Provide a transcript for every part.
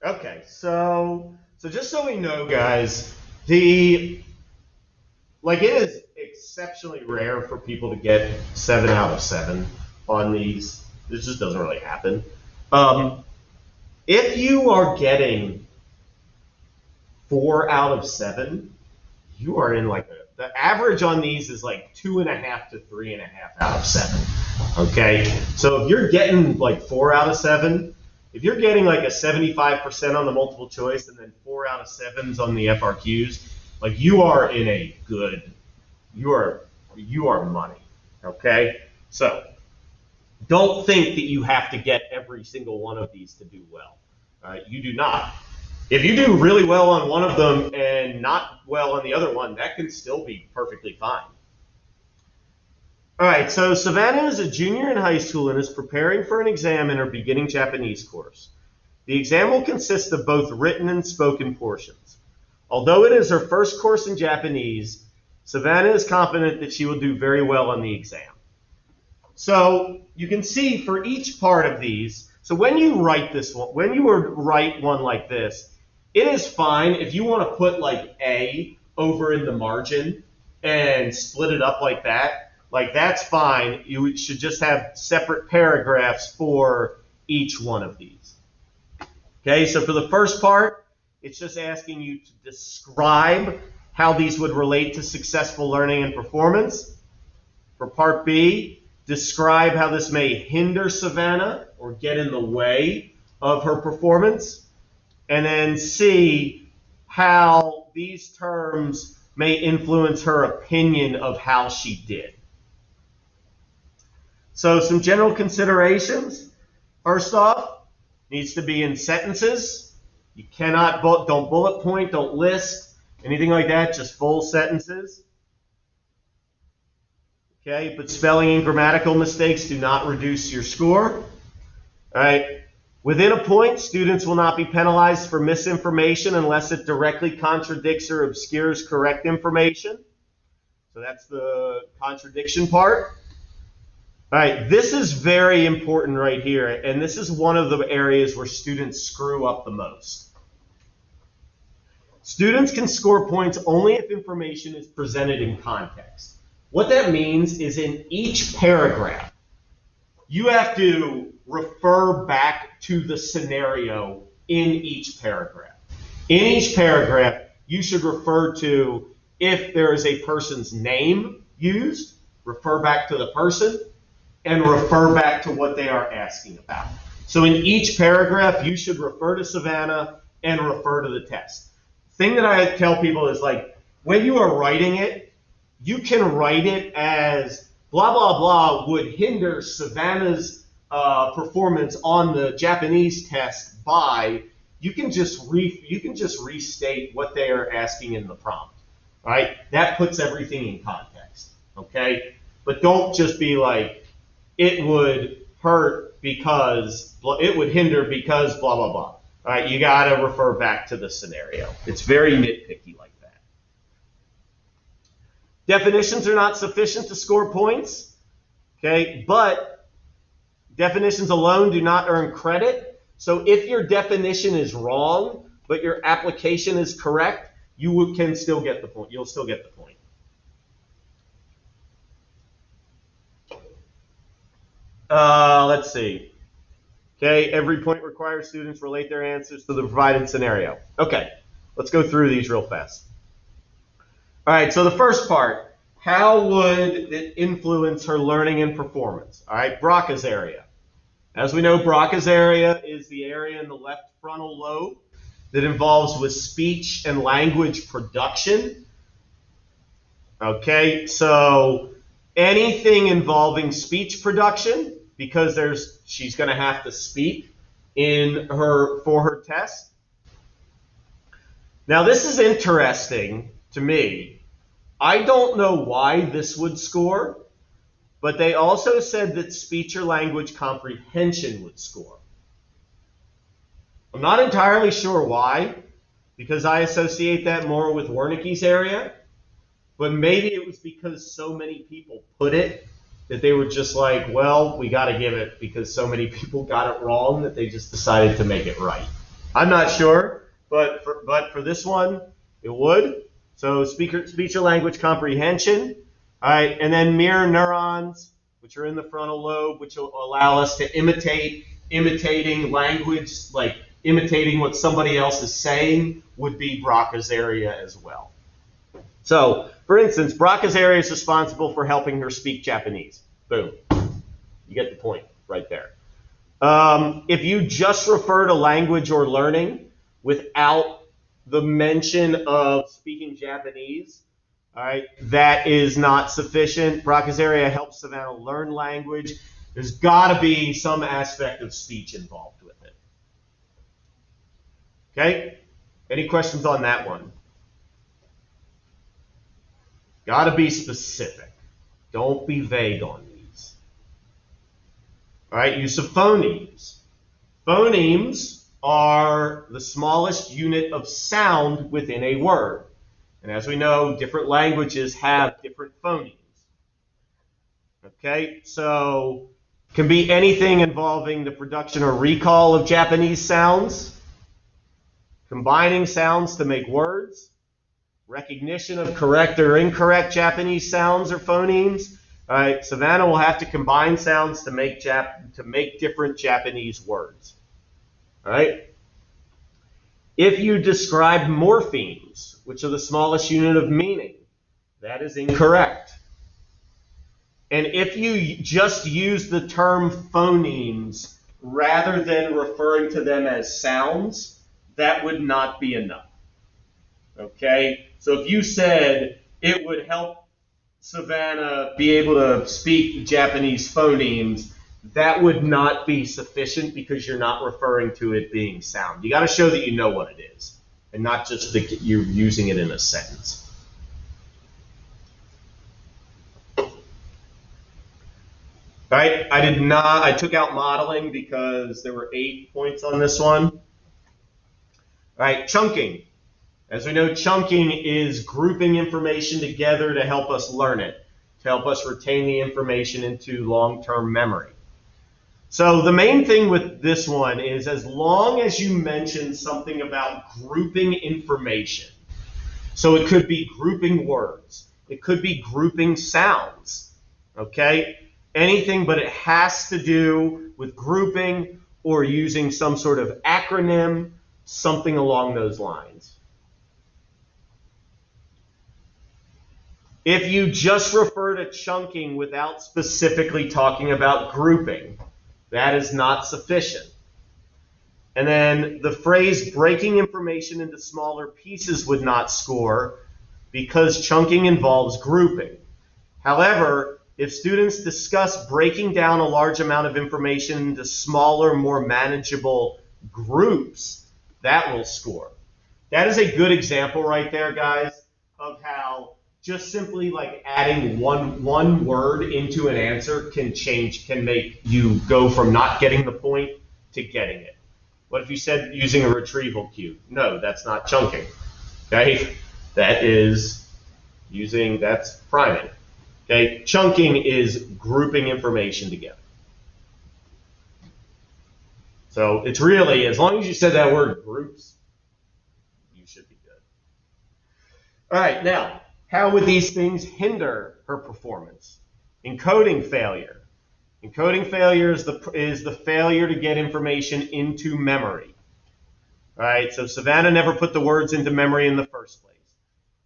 Okay, so just so we know, guys, it is exceptionally rare for people to get 7 out of 7 on these. This just doesn't really happen. If you are getting 4 out of 7, you are in the average on these is like 2.5 to 3.5 out of 7. Okay, so if you're getting like 4 out of 7, if you're getting like a 75% on the multiple choice and then 4 out of 7s on the FRQs, like you are in a good, you are money. Okay, so don't think that you have to get every single one of these to do well. You do not. If you do really well on one of them and not well on the other one, that can still be perfectly fine. All right, so Savannah is a junior in high school and is preparing for an exam in her beginning Japanese course. The exam will consist of both written and spoken portions. Although it is her first course in Japanese, Savannah is confident that she will do very well on the exam. So you can see for each part of these, so when you write this one, when you write one like this, it is fine if you want to put like A over in the margin and split it up like that. Like that's fine. You should just have separate paragraphs for each one of these. Okay, so for the first part, it's just asking you to describe how these would relate to successful learning and performance. For part B, describe how this may hinder Savannah or get in the way of her performance. And then C, how these terms may influence her opinion of how she did. So some general considerations. First off, needs to be in sentences. You cannot, don't bullet point, don't list, anything like that, just full sentences. Okay, but spelling and grammatical mistakes do not reduce your score. All right, within a point, students will not be penalized for misinformation unless it directly contradicts or obscures correct information. So that's the contradiction part. All right, this is very important right here, and this is one of the areas where students screw up the most. Students can score points only if information is presented in context. What that means is in each paragraph, you have to refer back to the scenario in each paragraph. In each paragraph, you should refer to, if there is a person's name used, refer back to the person, and refer back to what they are asking about. So in each paragraph, you should refer to Savannah and refer to the test. Thing that I tell people is like, when you are writing it, you can write it as blah, blah, blah would hinder Savannah's performance on the Japanese test by, you can just restate what they are asking in the prompt, right? That puts everything in context, okay? But don't just be like, it would hurt because, it would hinder because blah, blah, blah. All right, you got to refer back to the scenario. It's very nitpicky like that. Definitions are not sufficient to score points, okay? But definitions alone do not earn credit. So if your definition is wrong, but your application is correct, you can still get the point. You'll still get the point. Let's see. Okay, every point requires students relate their answers to the provided scenario. Okay, let's go through these real fast. All right, so the first part, how would it influence her learning and performance? All right, Broca's area. As we know, Broca's area is the area in the left frontal lobe that involves with speech and language production. Okay, so anything involving speech production, because she's going to have to speak for her test. Now this is interesting to me. I don't know why this would score, but they also said that speech or language comprehension would score. I'm not entirely sure why, because I associate that more with Wernicke's area, but maybe it was because so many people put it that they were just like, well, we got to give it because so many people got it wrong that they just decided to make it right. I'm not sure, but for this one, it would. So speech or language comprehension. All right, and then mirror neurons, which are in the frontal lobe, which will allow us to imitating language, like imitating what somebody else is saying, would be Broca's area as well. So, for instance, Broca's area is responsible for helping her speak Japanese. Boom. You get the point right there. If you just refer to language or learning without the mention of speaking Japanese, all right, that is not sufficient. Broca's area helps Savannah learn language. There's got to be some aspect of speech involved with it. Okay? Any questions on that one? Got to be specific. Don't be vague on these. All right, use of phonemes. Phonemes are the smallest unit of sound within a word. And as we know, different languages have different phonemes. Okay, so it can be anything involving the production or recall of Japanese sounds, combining sounds to make words, recognition of correct or incorrect Japanese sounds or phonemes. All right, Savannah will have to combine sounds to make different Japanese words. All right. If you describe morphemes, which are the smallest unit of meaning, that is incorrect. And if you just use the term phonemes rather than referring to them as sounds, that would not be enough. Okay? So if you said it would help Savannah be able to speak Japanese phonemes, that would not be sufficient because you're not referring to it being sound. You got to show that you know what it is and not just that you're using it in a sentence. All right, I took out modeling because there were 8 points on this one. All right, chunking. As we know, chunking is grouping information together to help us learn it, to help us retain the information into long-term memory. So the main thing with this one is as long as you mention something about grouping information, so it could be grouping words, it could be grouping sounds, okay? Anything, but it has to do with grouping or using some sort of acronym, something along those lines. If you just refer to chunking without specifically talking about grouping, that is not sufficient. And then the phrase breaking information into smaller pieces would not score because chunking involves grouping. However, if students discuss breaking down a large amount of information into smaller, more manageable groups, that will score. That is a good example right there, guys, of how just simply like adding one word into an answer can make you go from not getting the point to getting it. What if you said using a retrieval cue? No, that's not chunking. Okay? That's priming. Okay? Chunking is grouping information together. So it's really, as long as you said that word groups, you should be good. All right, now, how would these things hinder her performance? Encoding failure. Encoding failure is the failure to get information into memory. All right, so Savannah never put the words into memory in the first place.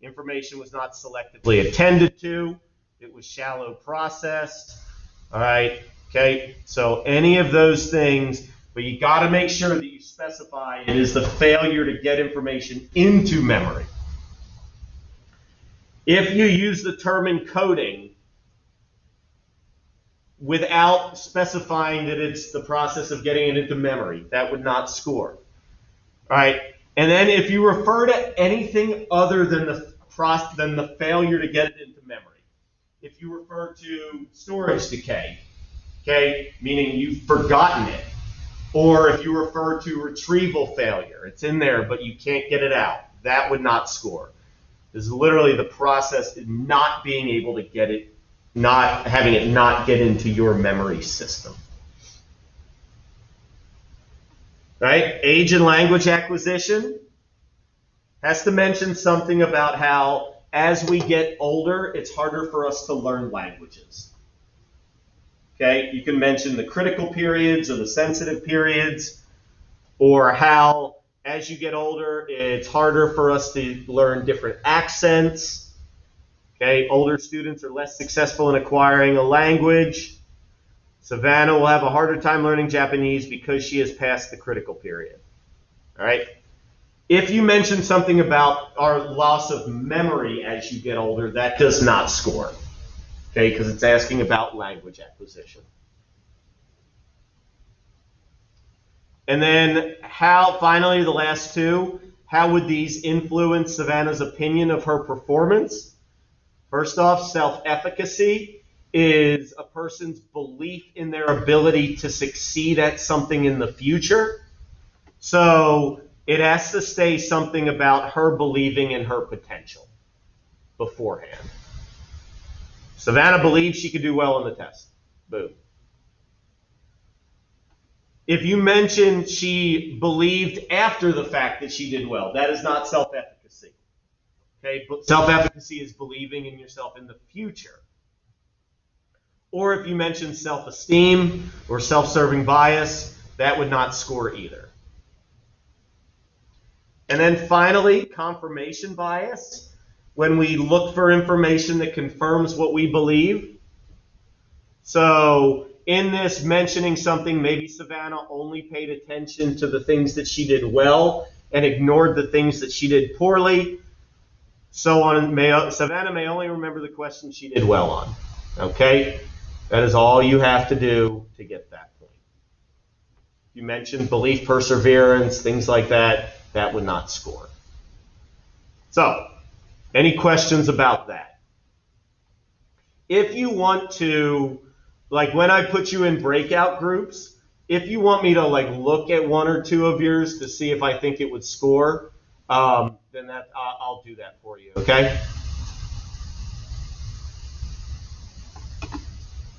Information was not selectively attended to. It was shallow processed. All right, okay, so any of those things, but you got to make sure that you specify it is the failure to get information into memory. If you use the term encoding without specifying that it's the process of getting it into memory, that would not score. All right, and then if you refer to anything other than the failure to get it into memory, if you refer to storage decay, okay, meaning you've forgotten it, or if you refer to retrieval failure, it's in there but you can't get it out, that would not score. This is literally the process of not being able to get it, not having it not get into your memory system. right? Age and language acquisition has to mention something about how as we get older, it's harder for us to learn languages. Okay, you can mention the critical periods or the sensitive periods, or how as you get older, it's harder for us to learn different accents. Okay, older students are less successful in acquiring a language. Savannah will have a harder time learning Japanese because she has passed the critical period. All right. If you mention something about our loss of memory as you get older, that does not score. Okay, because it's asking about language acquisition. And then finally, the last two, how would these influence Savannah's opinion of her performance? First off, self-efficacy is a person's belief in their ability to succeed at something in the future. So it has to say something about her believing in her potential beforehand. Savannah believed she could do well on the test. Boom. If you mention she believed after the fact that she did well, that is not self-efficacy. Okay, but self-efficacy is believing in yourself in the future. Or if you mention self-esteem or self-serving bias, that would not score either. And then finally, confirmation bias. When we look for information that confirms what we believe. So in this mentioning something, maybe Savannah only paid attention to the things that she did well and ignored the things that she did poorly. Savannah may only remember the questions she did well on. Okay? That is all you have to do to get that point. You mentioned belief, perseverance, things like that. That would not score. So, any questions about that? If you want to, like when I put you in breakout groups, if you want me to like look at one or two of yours to see if I think it would score, then I'll do that for you, okay?